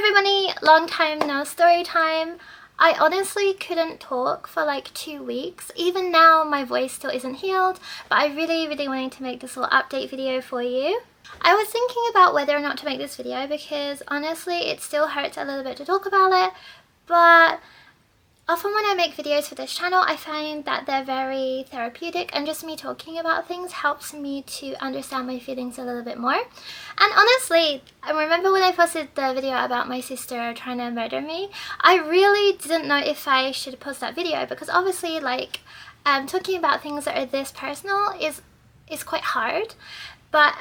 everybody, long time no story time. I honestly couldn't talk for like 2 weeks. Even now my voice still isn't healed, but I really wanted to make this little update video for you. I was thinking about whether or not to make this video because honestly it still hurts a little bit to talk about it, but often when I make videos for this channel, I find that they're very therapeutic, and just me talking about things helps me to understand my feelings a little bit more. And honestly, I remember when I posted the video about my sister trying to murder me, I really didn't know if I should post that video because obviously like talking about things that are this personal is quite hard. But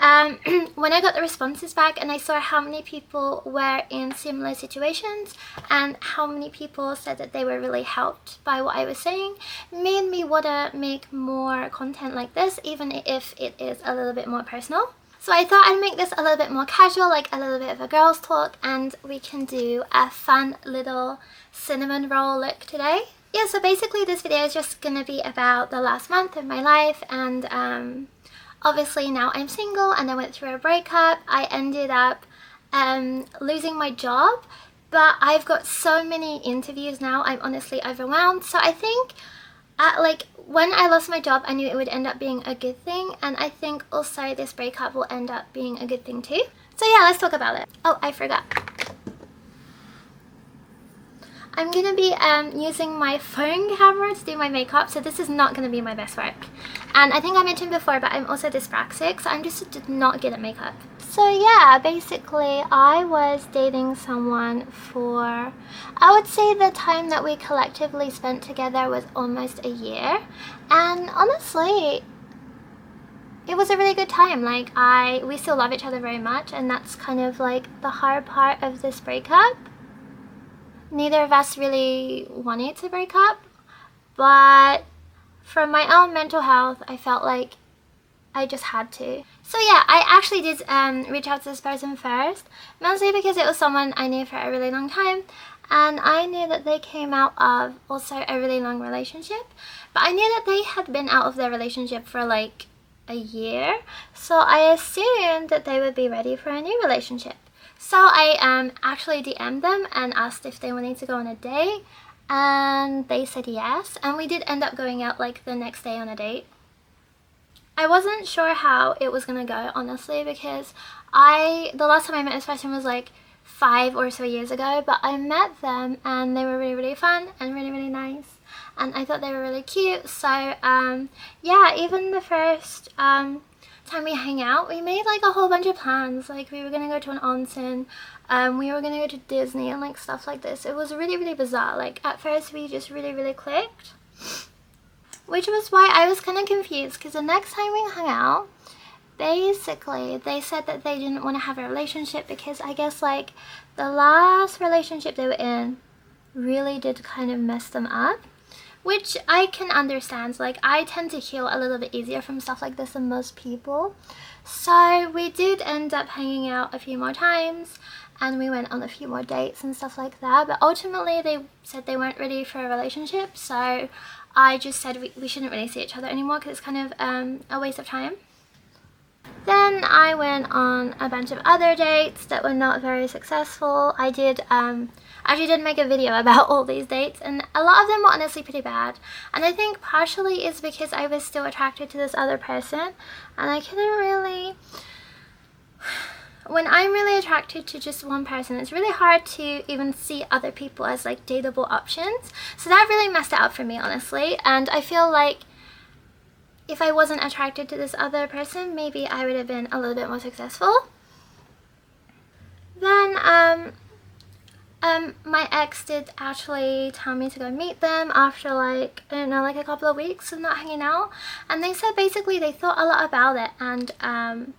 when I got the responses back and I saw how many people were in similar situations and how many people said that they were really helped by what I was saying, made me want to make more content like this, even if it is a little bit more personal. So I thought I'd make this a little bit more casual, like a little bit of a girls talk, and we can do a fun little cinnamon roll look today. Yeah, so basically this video is just going to be about the last month of my life, and obviously now I'm single and I went through a breakup. I ended up losing my job, but I've got so many interviews now, I'm honestly overwhelmed. So I think like when I lost my job, I knew it would end up being a good thing, and I think also this breakup will end up being a good thing too. So yeah, let's talk about it. Oh, I forgot. I'm going to be using my phone camera to do my makeup, so this is not going to be my best work. And I think I mentioned before, but I'm also dyspraxic, so I'm just not good at makeup. So yeah, basically I was dating someone for, I would say the time that we collectively spent together was almost a year. And honestly, it was a really good time. Like we still love each other very much, and that's kind of like the hard part of this breakup. Neither of us really wanted to break up, but for my own mental health, I felt like I just had to. So yeah, I actually did reach out to this person first, mostly because it was someone I knew for a really long time, and I knew that they came out of also a really long relationship, but I knew that they had been out of their relationship for like a year, so I assumed that they would be ready for a new relationship. So I actually DM'd them and asked if they wanted to go on a date, and they said yes, and we did end up going out like the next day on a date. I wasn't sure how it was gonna go, honestly, because the last time I met this person was like 5 or so years ago, but I met them and they were really fun and really nice, and I thought they were really cute. So yeah, even the first time we hang out, we made like a whole bunch of plans. Like we were gonna go to an onsen, we were gonna go to Disney and like stuff like this. It was really bizarre. Like at first we just really clicked, which was why I was kind of confused, because the next time we hung out, basically they said that they didn't want to have a relationship because I guess like the last relationship they were in really did kind of mess them up. Which I can understand. Like I tend to heal a little bit easier from stuff like this than most people. So we did end up hanging out a few more times, and we went on a few more dates and stuff like that. But ultimately they said they weren't ready for a relationship, so I just said we shouldn't really see each other anymore because it's kind of a waste of time. Then I went on a bunch of other dates that were not very successful. I actually did make a video about all these dates, and a lot of them were honestly pretty bad. And I think partially is because I was still attracted to this other person, and I couldn't really... When I'm really attracted to just one person, it's really hard to even see other people as like dateable options. So that really messed it up for me, honestly. And I feel like if I wasn't attracted to this other person, maybe I would have been a little bit more successful. Then my ex did actually tell me to go meet them after like, I don't know, like a couple of weeks of not hanging out. And they said basically they thought a lot about it, and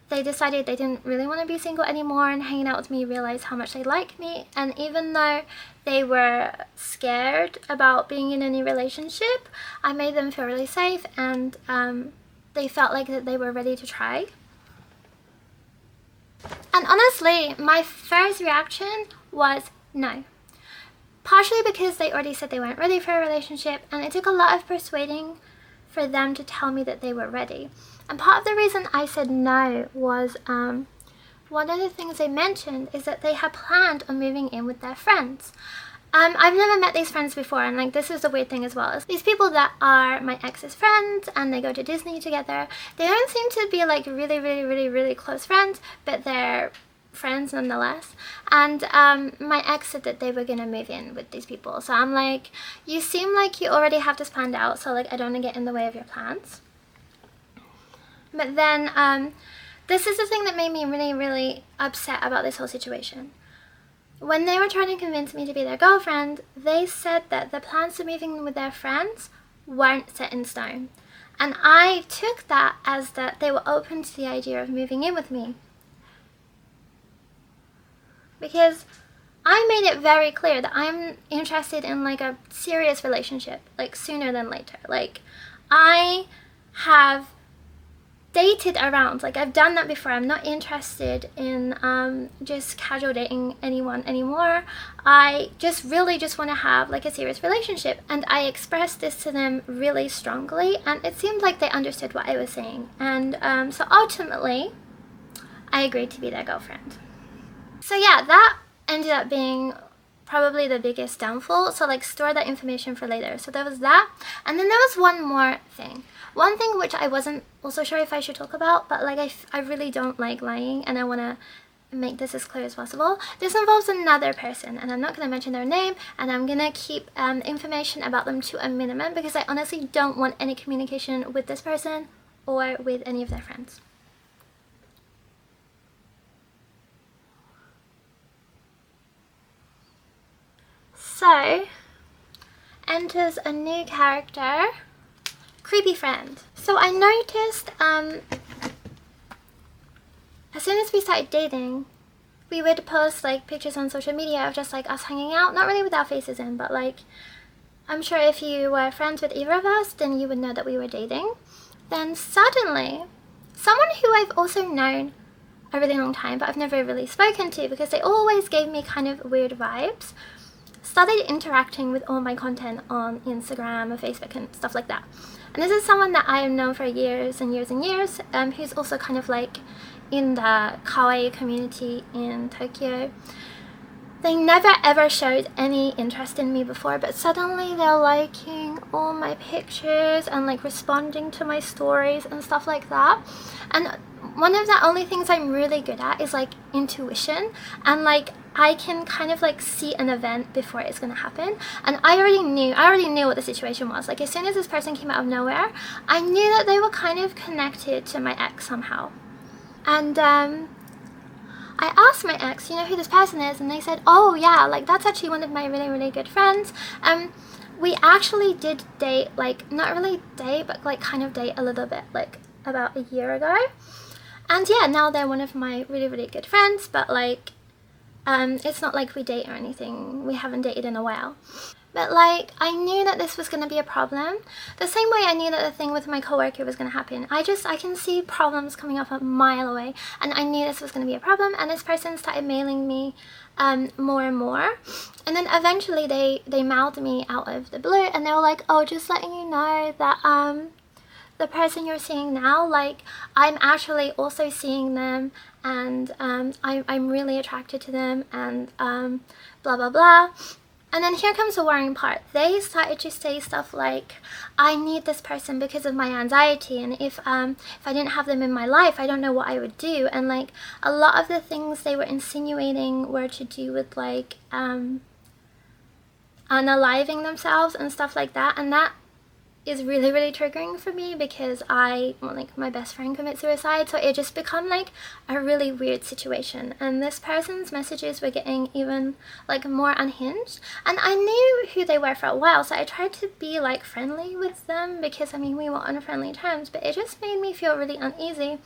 they decided they didn't really want to be single anymore, and hanging out with me realized how much they like me. And even though they were scared about being in any relationship, I made them feel really safe, and they felt like that they were ready to try. And honestly, my first reaction was no. Partially because they already said they weren't ready for a relationship, and it took a lot of persuading for them to tell me that they were ready. And part of the reason I said no was one of the things they mentioned is that they had planned on moving in with their friends. I've never met these friends before, and like this is the weird thing as well. These people that are my ex's friends and they go to Disney together, they don't seem to be like really close friends, but they're friends nonetheless. And my ex said that they were gonna move in with these people, so I'm like, you seem like you already have this planned out, so like I don't want to get in the way of your plans. But then this is the thing that made me really upset about this whole situation. When they were trying to convince me to be their girlfriend, they said that the plans to moving in with their friends weren't set in stone. And I took that as that they were open to the idea of moving in with me. Because I made it very clear that I'm interested in like a serious relationship, like sooner than later. Like I have dated around, like I've done that before. I'm not interested in just casual dating anyone anymore. I just really want to have like a serious relationship, and I expressed this to them really strongly, and it seemed like they understood what I was saying. And so ultimately I agreed to be their girlfriend. So yeah, that ended up being probably the biggest downfall. So like store that information for later. So there was that, and then there was one more thing. One thing which I wasn't also sure if I should talk about, but like I really don't like lying, and I want to make this as clear as possible. This involves another person, and I'm not going to mention their name, and I'm going to keep information about them to a minimum, because I honestly don't want any communication with this person or with any of their friends. So, enters a new character, creepy friend. So I noticed as soon as we started dating, we would post like pictures on social media of just like us hanging out, not really with our faces in, but like I'm sure if you were friends with either of us, then you would know that we were dating. Then suddenly, someone who I've also known a really long time but I've never really spoken to because they always gave me kind of weird vibes, started interacting with all my content on Instagram or Facebook and stuff like that. And this is someone that I have known for years and years and years, who's also kind of like in the kawaii community in Tokyo. They never ever showed any interest in me before, but suddenly they're liking all my pictures and like responding to my stories and stuff like that. And one of the only things I'm really good at is like intuition, and like I can kind of like see an event before it's gonna happen. And I already knew what the situation was. Like as soon as this person came out of nowhere, I knew that they were kind of connected to my ex somehow. And I asked my ex, you know who this person is? And they said, oh yeah, like that's actually one of my really good friends. We actually did date, like not really date, but like kind of date a little bit, like about a year ago. And yeah, now they're one of my really good friends, but like it's not like we date or anything. We haven't dated in a while. But like, I knew that this was going to be a problem. The same way I knew that the thing with my coworker was going to happen. I can see problems coming up a mile away. And I knew this was going to be a problem. And this person started mailing me more and more. And then eventually they mailed me out of the blue. And they were like, oh, just letting you know that the person you're seeing now, like I'm actually also seeing them. And I'm really attracted to them. And blah, blah, blah. And then here comes the worrying part. They started to say stuff like, I need this person because of my anxiety, and if I didn't have them in my life, I don't know what I would do. And like a lot of the things they were insinuating were to do with like unaliving themselves and stuff like that. And that is really triggering for me because like my best friend commit suicide, so it just become like a really weird situation. And this person's messages were getting even like more unhinged, and I knew who they were for a while, so I tried to be like friendly with them because I mean we were on friendly terms, but it just made me feel really uneasy.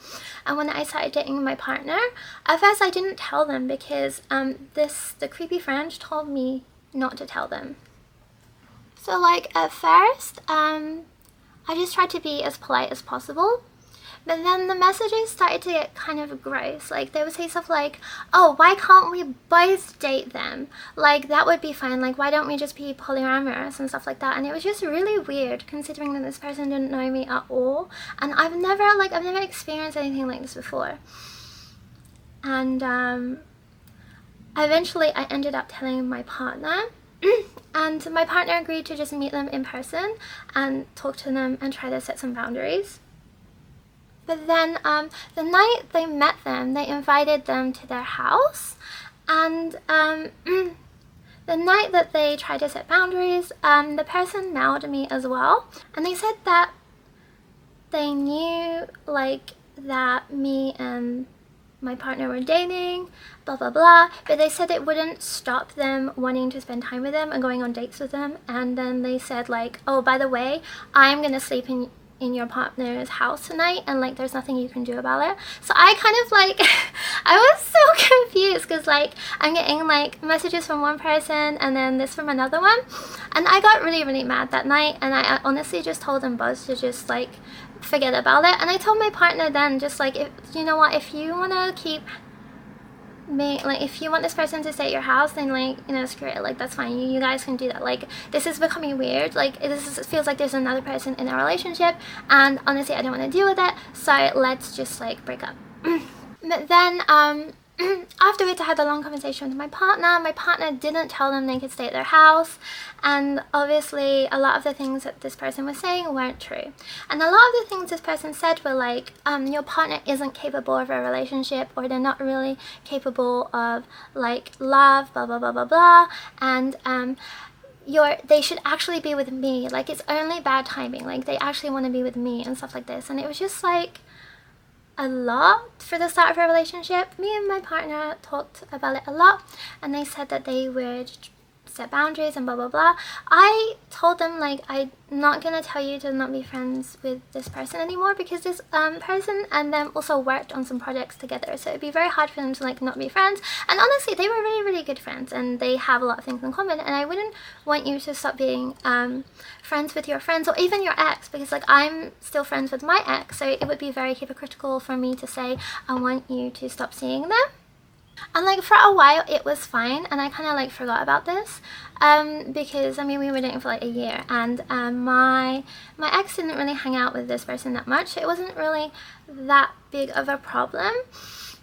And when I started dating my partner, at first I didn't tell them because the creepy friend told me not to tell them. So like at first, I just tried to be as polite as possible, but then the messages started to get kind of gross. Like they would say stuff like, oh, why can't we both date them? Like that would be fine. Like why don't we just be polyamorous and stuff like that? And it was just really weird considering that this person didn't know me at all. And I've never experienced anything like this before. And eventually I ended up telling my partner and my partner agreed to just meet them in person and talk to them and try to set some boundaries. But then the night they met them, they invited them to their house, and the night that they tried to set boundaries, the person mailed me as well, and they said that they knew like that me and my partner were dating, blah blah blah, but they said it wouldn't stop them wanting to spend time with them and going on dates with them. And then they said like, oh, by the way, I'm gonna sleep in your partner's house tonight, and like there's nothing you can do about it. So I kind of like I was so confused because like I'm getting like messages from one person and then this from another one, and I got really mad that night, and I honestly just told them both to just like forget about it. And I told my partner then, just like, if you know what, if you want to keep me, like if you want this person to stay at your house, then like, you know, screw it, like that's fine, you guys can do that. Like this is becoming weird, like it feels like there's another person in our relationship, and honestly I don't want to deal with it, so let's just like break up. But then afterwards I had a long conversation with my partner. My partner didn't tell them they could stay at their house, and obviously a lot of the things that this person was saying weren't true. And a lot of the things this person said were like, your partner isn't capable of a relationship, or they're not really capable of like love, blah blah blah blah blah, and they should actually be with me, like it's only bad timing, like they actually want to be with me and stuff like this. And it was just like a lot for the start of a relationship. Me and my partner talked about it a lot, and they said that they would set boundaries and blah blah blah. I told them like, I'm not gonna tell you to not be friends with this person anymore, because this person and them also worked on some projects together, so it'd be very hard for them to like not be friends. And honestly they were really good friends, and they have a lot of things in common, and I wouldn't want you to stop being friends with your friends, or even your ex, because like I'm still friends with my ex, so it would be very hypocritical for me to say I want you to stop seeing them. And like for a while it was fine, and I kind of like forgot about this because I mean we were dating for like a year, and my ex didn't really hang out with this person that much, so it wasn't really that big of a problem.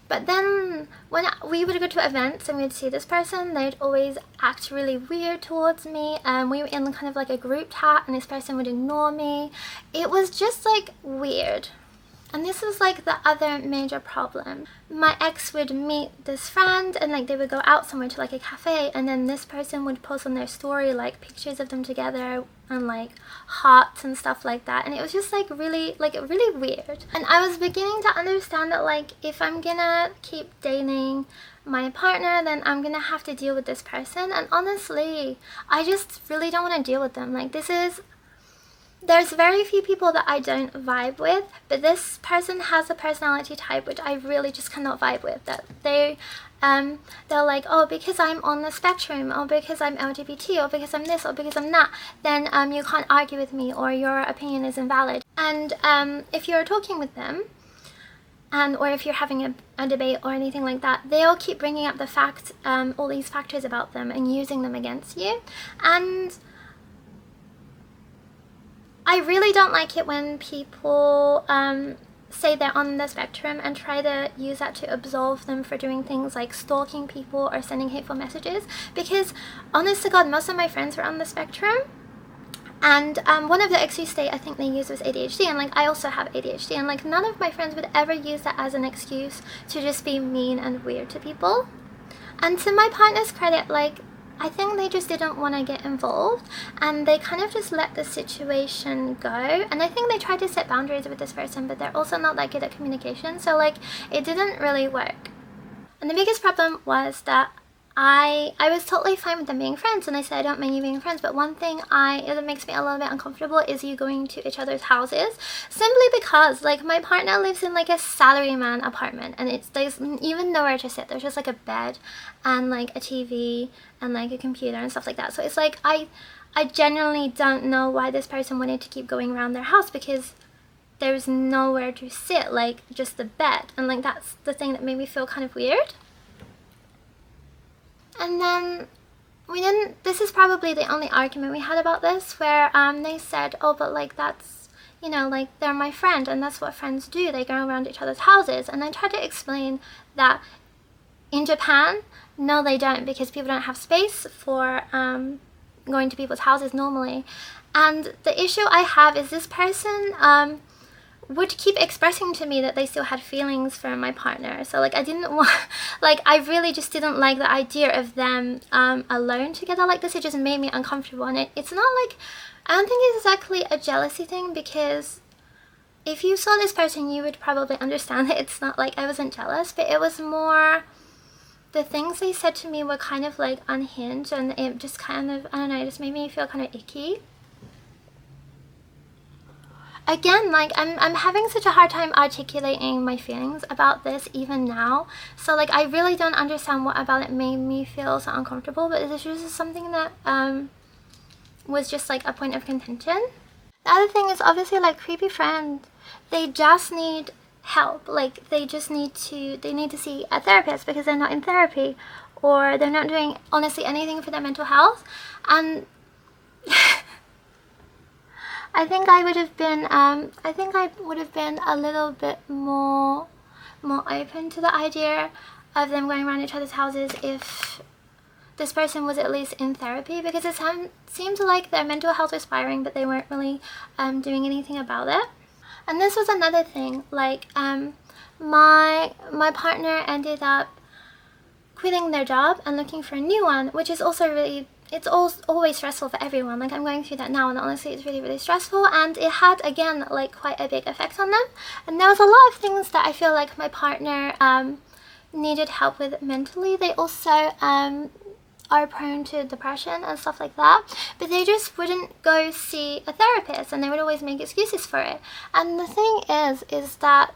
But then when we would go to events and we'd see this person, they'd always act really weird towards me. We were in kind of like a group chat, and this person would ignore me. It was just like weird. And this was like the other major problem. My ex would meet this friend, and like they would go out somewhere to like a cafe, and then this person would post on their story like pictures of them together and like hearts and stuff like that, and it was just like really weird. And I was beginning to understand that like if I'm gonna keep dating my partner, then I'm gonna have to deal with this person, and honestly I just really don't want to deal with them. Like there's very few people that I don't vibe with, but this person has a personality type which I really just cannot vibe with. That they're like, oh, because I'm on the spectrum, or because I'm LGBT, or because I'm this, or because I'm that, then you can't argue with me, or your opinion is invalid. And if you're talking with them, or if you're having a debate or anything like that, they'll keep bringing up the fact, all these factors about them and using them against you. And I really don't like it when people say they're on the spectrum and try to use that to absolve them for doing things like stalking people or sending hateful messages, because honest to God, most of my friends were on the spectrum, and one of the excuses I think they used was ADHD, and like I also have ADHD, and like none of my friends would ever use that as an excuse to just be mean and weird to people. And to my partner's credit, like I think they just didn't want to get involved, and they kind of just let the situation go. And I think they tried to set boundaries with this person, but they're also not that good at communication, so like it didn't really work. And the biggest problem was that I was totally fine with them being friends, and I said I don't mind you being friends, but one thing that makes me a little bit uncomfortable is you going to each other's houses, simply because like my partner lives in like a salaryman apartment, and there's even nowhere to sit. There's just like a bed and like a TV and like a computer and stuff like that. So it's like I genuinely don't know why this person wanted to keep going around their house, because there's nowhere to sit, like just the bed, and like that's the thing that made me feel kind of weird. And then this is probably the only argument we had about this, where they said, oh, but like that's, you know, like they're my friend, and that's what friends do, they go around each other's houses. And I tried to explain that In Japan, no they don't, because people don't have space for going to people's houses normally. And the issue I have is this person would keep expressing to me that they still had feelings for my partner. So like I didn't want, like I really just didn't like the idea of them alone together like this. It just made me uncomfortable. And it's not like, I don't think it's exactly a jealousy thing, because if you saw this person you would probably understand that it's not like I wasn't jealous, but it was more the things they said to me were kind of like unhinged, and it just kind of, I don't know, it just made me feel kind of icky. Again, like I'm having such a hard time articulating my feelings about this even now. So like I really don't understand what about it made me feel so uncomfortable, but this is just something that was just like a point of contention. The other thing is obviously like creepy friends, they just need help. Like they need to see a therapist because they're not in therapy, or they're not doing honestly anything for their mental health. And I think I would have been a little bit more open to the idea of them going around each other's houses if this person was at least in therapy, because it seemed like their mental health was spiraling, but they weren't really doing anything about it. And this was another thing, like my partner ended up quitting their job and looking for a new one, which is also really, it's always stressful for everyone. Like I'm going through that now, and honestly it's really stressful, and it had again like quite a big effect on them. And there was a lot of things that I feel like my partner needed help with mentally. They also are prone to depression and stuff like that, but they just wouldn't go see a therapist, and they would always make excuses for it. And the thing is that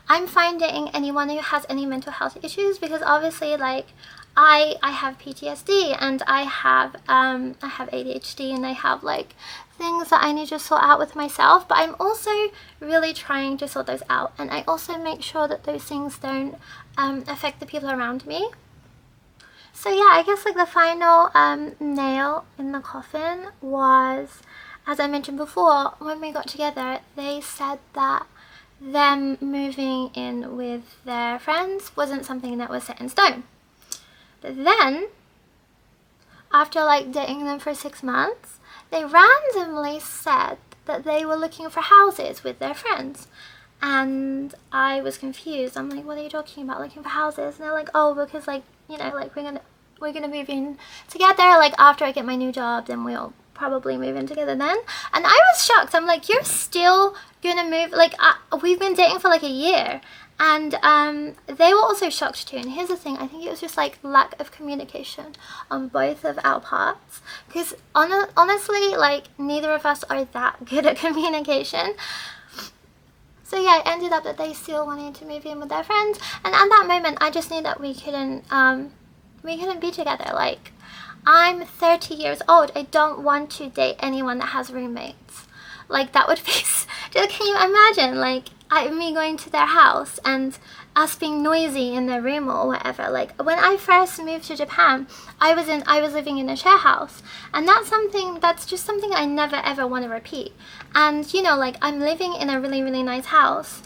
I'm fine dating anyone who has any mental health issues, because obviously like I have PTSD, and I have ADHD, and I have like things that I need to sort out with myself, but I'm also really trying to sort those out, and I also make sure that those things don't affect the people around me. So yeah, I guess like the final nail in the coffin was, as I mentioned before, when we got together, they said that them moving in with their friends wasn't something that was set in stone. But then, after like dating them for 6 months, they randomly said that they were looking for houses with their friends. And I was confused. I'm like, what are you talking about, looking for houses? And they're like, oh, because like, you know, like we're gonna move in together, like after I get my new job, then we'll probably move in together then. And I was shocked. I'm like, you're still gonna move? Like we've been dating for like a year. And they were also shocked too. And here's the thing, I think it was just like lack of communication on both of our parts, because honestly like neither of us are that good at communication. So yeah, it ended up that they still wanted to move in with their friends, and at that moment I just knew that we couldn't be together. Like I'm 30 years old, I don't want to date anyone that has roommates. Like that would be just, can you imagine like me going to their house and us being noisy in their room or whatever. Like when I first moved to Japan, I was living in a share house, and that's just something I never ever want to repeat. And you know, like I'm living in a really nice house.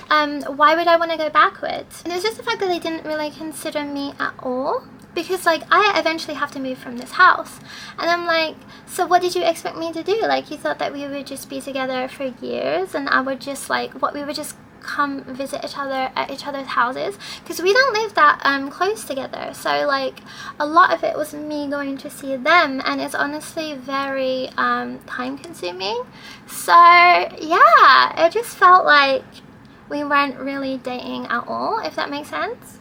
Why would I want to go backwards? And it's just the fact that they didn't really consider me at all, because like I eventually have to move from this house, and I'm like, so what did you expect me to do? Like you thought that we would just be together for years, and I would just like, what, we would just come visit each other at each other's houses, because we don't live that close together. So like a lot of it was me going to see them, and it's honestly very time consuming. So yeah, it just felt like we weren't really dating at all, if that makes sense.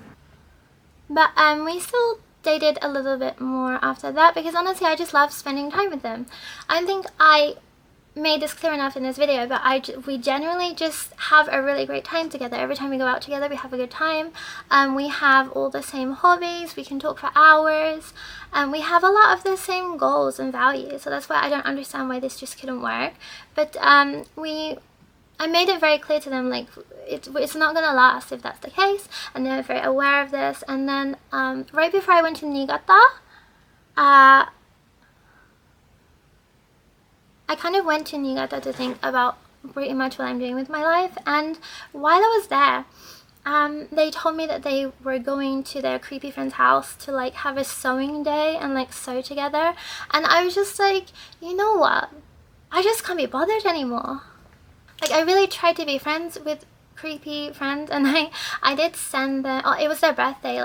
But we still dated a little bit more after that, because honestly I just love spending time with them. I don't think I made this clear enough in this video, but we generally just have a really great time together. Every time we go out together we have a good time. We have all the same hobbies, we can talk for hours, and we have a lot of the same goals and values. So that's why I don't understand why this just couldn't work. But I made it very clear to them, like, it's not gonna last if that's the case, and they're very aware of this. And then right before I went to Niigata, I kind of went to Niigata to think about pretty much what I'm doing with my life. And while I was there, they told me that they were going to their creepy friend's house to like have a sewing day and like sew together, and I was just like, you know what, I just can't be bothered anymore. Like, I really tried to be friends with creepy friends, and I did send them, oh, it was their birthday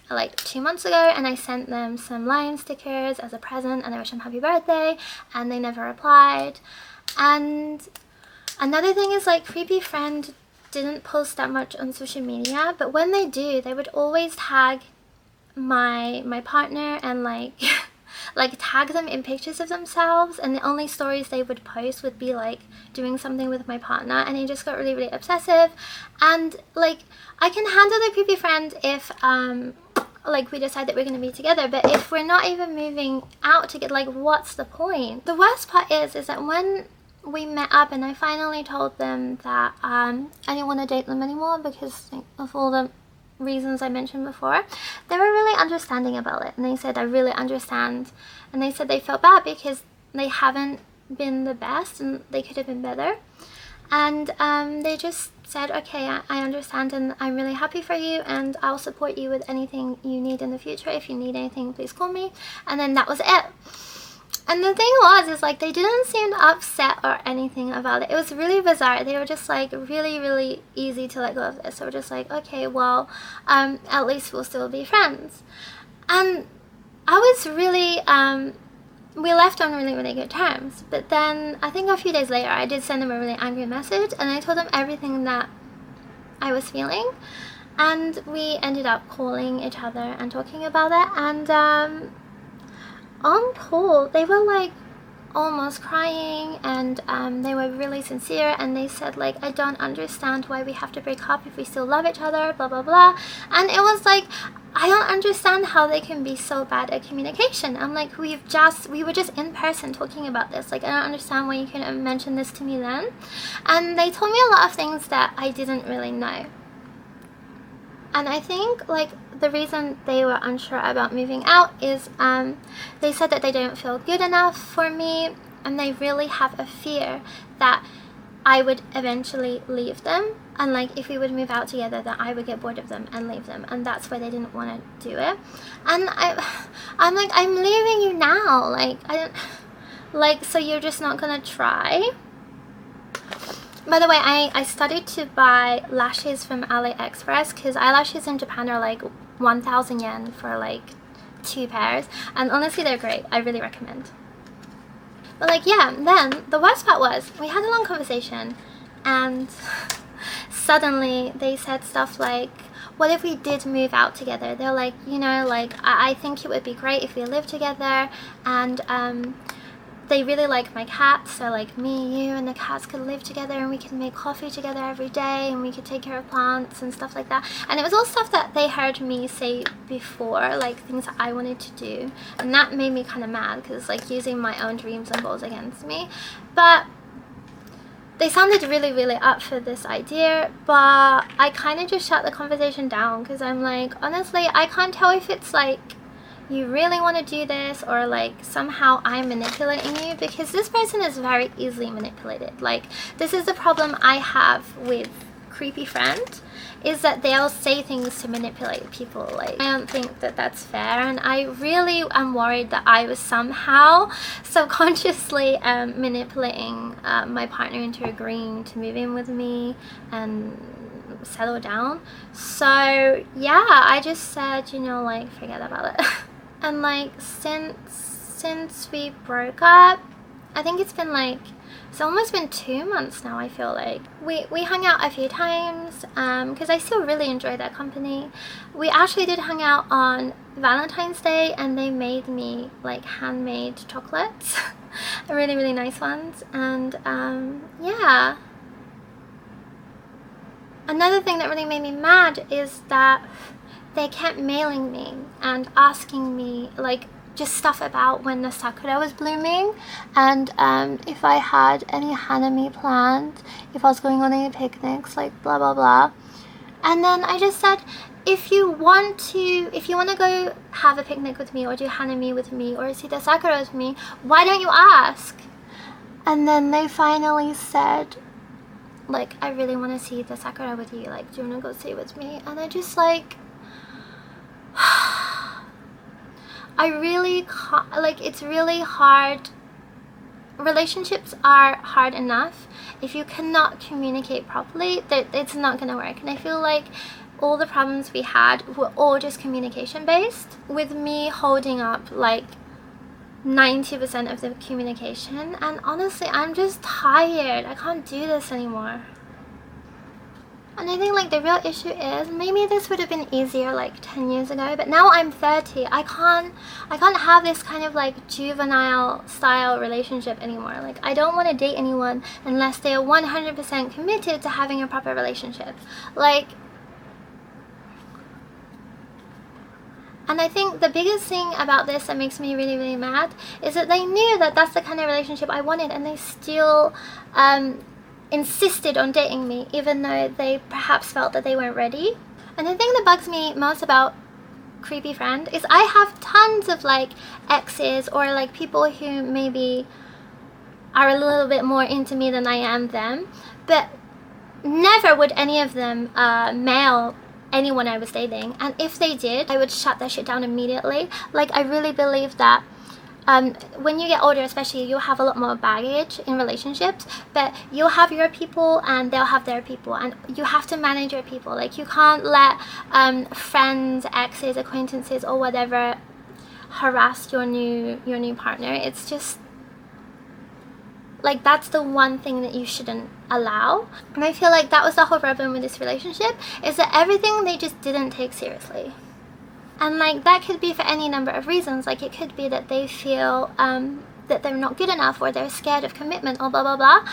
like 2 months ago, and I sent them some lion stickers as a present, and I wished them happy birthday, and they never replied. And another thing is, like, creepy friend didn't post that much on social media, but when they do, they would always tag my partner and like like tag them in pictures of themselves, and the only stories they would post would be like doing something with my partner, and it just got really, really obsessive. And like, I can handle the creepy friend if like we decide that we're going to be together, but if we're not even moving out together, like, what's the point? The worst part is that when we met up and I finally told them that I didn't want to date them anymore because of all the reasons I mentioned before, they were really understanding about it, and they said, I really understand, and they said they felt bad because they haven't been the best and they could have been better, and they just said, okay, I understand, and I'm really happy for you, and I'll support you with anything you need in the future. If you need anything, please call me. And then that was it. And the thing is like, they didn't seem upset or anything about it. It was really bizarre. They were just like really, really easy to let go of this. They were just like, okay, well, at least we'll still be friends. And I was really, we left on really, really good terms. But then I think a few days later, I did send them a really angry message, and I told them everything that I was feeling. And we ended up calling each other and talking about it. And on call, they were like almost crying, and they were really sincere, and they said like, I don't understand why we have to break up if we still love each other, blah blah blah. And it was like, I don't understand how they can be so bad at communication. I'm like, we were just in person talking about this. Like, I don't understand why you couldn't have mentioned this to me then. And they told me a lot of things that I didn't really know. And I think like the reason they were unsure about moving out is they said that they don't feel good enough for me, and they really have a fear that I would eventually leave them, and like if we would move out together, that I would get bored of them and leave them, and that's why they didn't want to do it. And I'm like, I'm leaving you now, like I don't, like, so you're just not gonna try? By the way, I started to buy lashes from AliExpress because eyelashes in Japan are like 1,000 yen for like 2 pairs, and honestly they're great. I really recommend. But like, yeah, then the worst part was we had a long conversation, and suddenly they said stuff like, what if we did move out together? They're like, you know, like I think it would be great if we lived together, and they really like my cats, so like me, you, and the cats could live together, and we could make coffee together every day, and we could take care of plants and stuff like that. And it was all stuff that they heard me say before, like things that I wanted to do, and that made me kind of mad because it's like using my own dreams and goals against me. But they sounded really, really up for this idea, but I kind of just shut the conversation down because I'm like, honestly, I can't tell if it's like you really want to do this or like somehow I'm manipulating you, because this person is very easily manipulated. Like, this is the problem I have with creepy friend, is that they'll say things to manipulate people. Like, I don't think that that's fair, and I really am worried that I was somehow subconsciously manipulating my partner into agreeing to move in with me and settle down. So yeah, I just said, you know, like, forget about it. And like, since we broke up, I think it's been like, it's almost been 2 months now, I feel like. We hung out a few times because I still really enjoy their company. We actually did hang out on Valentine's Day, and they made me like handmade chocolates, really, really nice ones. And yeah. Another thing that really made me mad is that they kept mailing me and asking me like just stuff about when the sakura was blooming, and if I had any hanami planned, if I was going on any picnics, like blah blah blah. And then I just said, if you want to go have a picnic with me or do hanami with me or see the sakura with me, why don't you ask? And then they finally said, like, I really want to see the sakura with you, like, do you want to go see it with me? And I just like I really can't, like, it's really hard. Relationships are hard enough. If you cannot communicate properly, that it's not gonna work. And I feel like all the problems we had were all just communication based, with me holding up like 90% of the communication. And honestly, I'm just tired. I can't do this anymore. And I think like the real issue is, maybe this would have been easier like 10 years ago, but now I'm 30. I can't have this kind of like juvenile style relationship anymore. Like, I don't want to date anyone unless they are 100% committed to having a proper relationship. Like, and I think the biggest thing about this that makes me really, really mad is that they knew that that's the kind of relationship I wanted, and they still insisted on dating me, even though they perhaps felt that they weren't ready. And the thing that bugs me most about creepy friend is I have tons of like exes, or like people who maybe are a little bit more into me than I am them, but never would any of them mail anyone I was dating. And if they did, I would shut that shit down immediately. Like, I really believe that when you get older especially, you'll have a lot more baggage in relationships, but you'll have your people and they'll have their people, and you have to manage your people. Like, you can't let friends, exes, acquaintances or whatever harass your new partner. It's just like, that's the one thing that you shouldn't allow. And I feel like that was the whole problem with this relationship, is that everything they just didn't take seriously. And like, that could be for any number of reasons. Like, it could be that they feel that they're not good enough, or they're scared of commitment, or blah blah blah.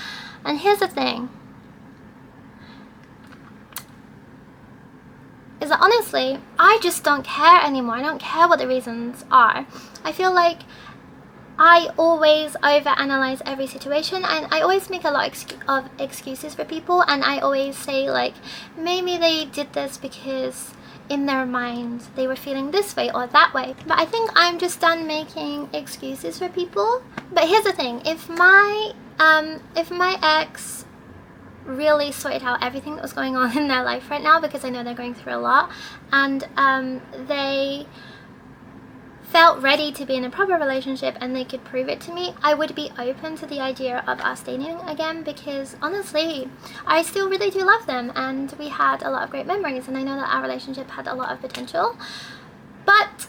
And here's the thing, is that honestly, I just don't care anymore. I don't care what the reasons are. I feel like I always overanalyze every situation, and I always make a lot of excuses for people, and I always say like, maybe they did this because in their mind they were feeling this way or that way. But I think I'm just done making excuses for people. But here's the thing, if my ex really sorted out everything that was going on in their life right now, because I know they're going through a lot, and they felt ready to be in a proper relationship and they could prove it to me, I would be open to the idea of us dating again, because honestly, I still really do love them, and we had a lot of great memories, and I know that our relationship had a lot of potential. But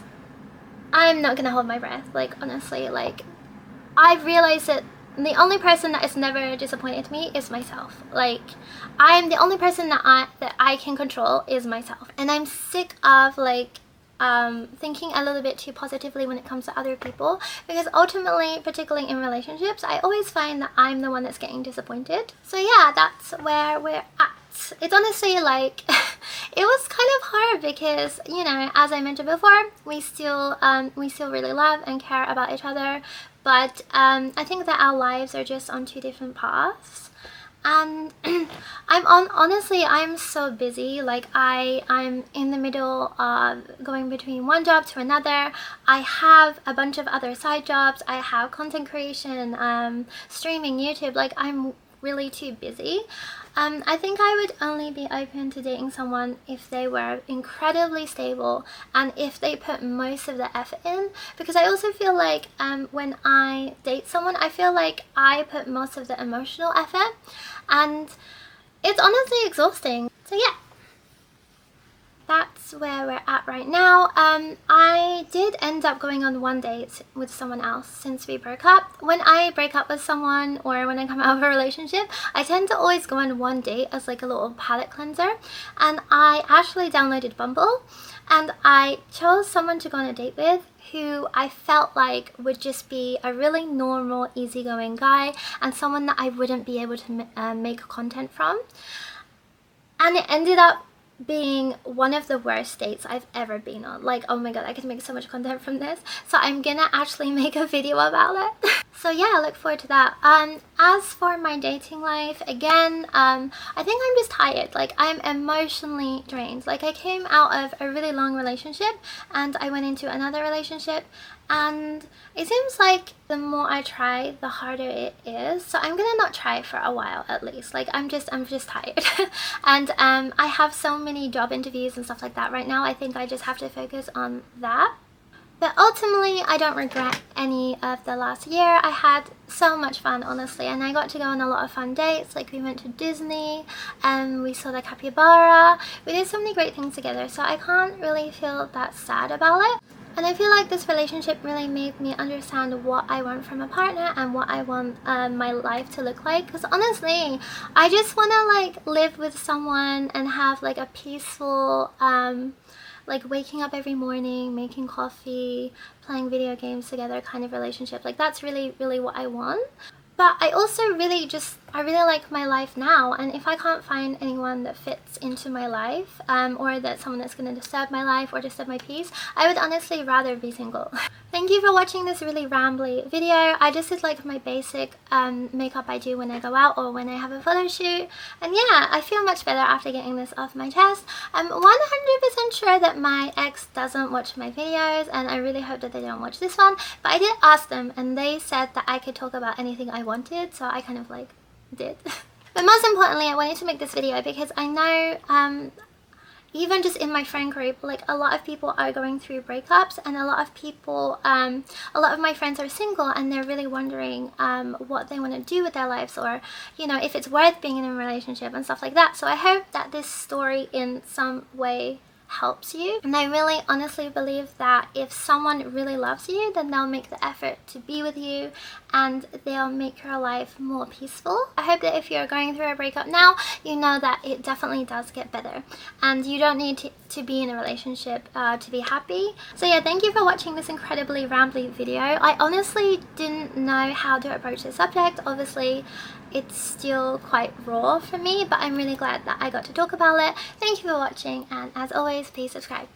I'm not gonna hold my breath. Like, honestly, like, I've realized that the only person that has never disappointed me is myself. Like, I'm the only person that I can control is myself, and I'm sick of like thinking a little bit too positively when it comes to other people, because ultimately, particularly in relationships, I always find that I'm the one that's getting disappointed. So yeah, that's where we're at. It's honestly like it was kind of hard because, you know, as I mentioned before, we still really love and care about each other, but I think that our lives are just on two different paths. And honestly, I'm so busy. Like, I'm in the middle of going between one job to another. I have a bunch of other side jobs. I have content creation, streaming, YouTube. Like, I'm really too busy. I think I would only be open to dating someone if they were incredibly stable and if they put most of the effort in, because I also feel like when I date someone, I feel like I put most of the emotional effort, and it's honestly exhausting. So yeah, that's where we're at right now. I did end up going on one date with someone else since we broke up. When I break up with someone, or when I come out of a relationship, I tend to always go on one date as like a little palate cleanser. And I actually downloaded Bumble, and I chose someone to go on a date with who I felt like would just be a really normal, easygoing guy, and someone that I wouldn't be able to make content from. And it ended up being one of the worst dates I've ever been on. Like, oh my god, I could make so much content from this. So I'm gonna actually make a video about it. So yeah, I look forward to that. As for my dating life, again, I think I'm just tired. Like, I'm emotionally drained. Like, I came out of a really long relationship and I went into another relationship, and it seems like the more I try, the harder it is. So I'm gonna not try for a while at least. Like, I'm just tired. And I have so many job interviews and stuff like that right now. I think I just have to focus on that. But ultimately, I don't regret any of the last year. I had so much fun, honestly, and I got to go on a lot of fun dates. Like, we went to Disney and we saw the capybara. We did so many great things together, so I can't really feel that sad about it. And I feel like this relationship really made me understand what I want from a partner and what I want my life to look like. Because honestly, I just want to like live with someone and have like a peaceful like waking up every morning, making coffee, playing video games together kind of relationship. Like, that's really what I want. But I also really like my life now, and if I can't find anyone that fits into my life, or that someone that's going to disturb my life or disturb my peace, I would honestly rather be single. Thank you for watching this really rambly video. I just did like my basic makeup I do when I go out or when I have a photo shoot. And yeah, I feel much better after getting this off my chest. I'm 100% sure that my ex doesn't watch my videos, and I really hope that they don't watch this one. But I did ask them and they said that I could talk about anything I wanted, so I kind of like did. But most importantly, I wanted to make this video because I know even just in my friend group, like, a lot of people are going through breakups, and a lot of people, a lot of my friends are single and they're really wondering what they want to do with their lives, or, you know, if it's worth being in a relationship and stuff like that. So I hope that this story in some way helps you, and I really honestly believe that if someone really loves you, then they'll make the effort to be with you and they'll make your life more peaceful. I hope that if you're going through a breakup now, you know that it definitely does get better, and you don't need to be in a relationship to be happy. So yeah, thank you for watching this incredibly rambly video. I honestly didn't know how to approach the subject. Obviously, it's still quite raw for me, but I'm really glad that I got to talk about it. Thank you for watching, and as always, please subscribe.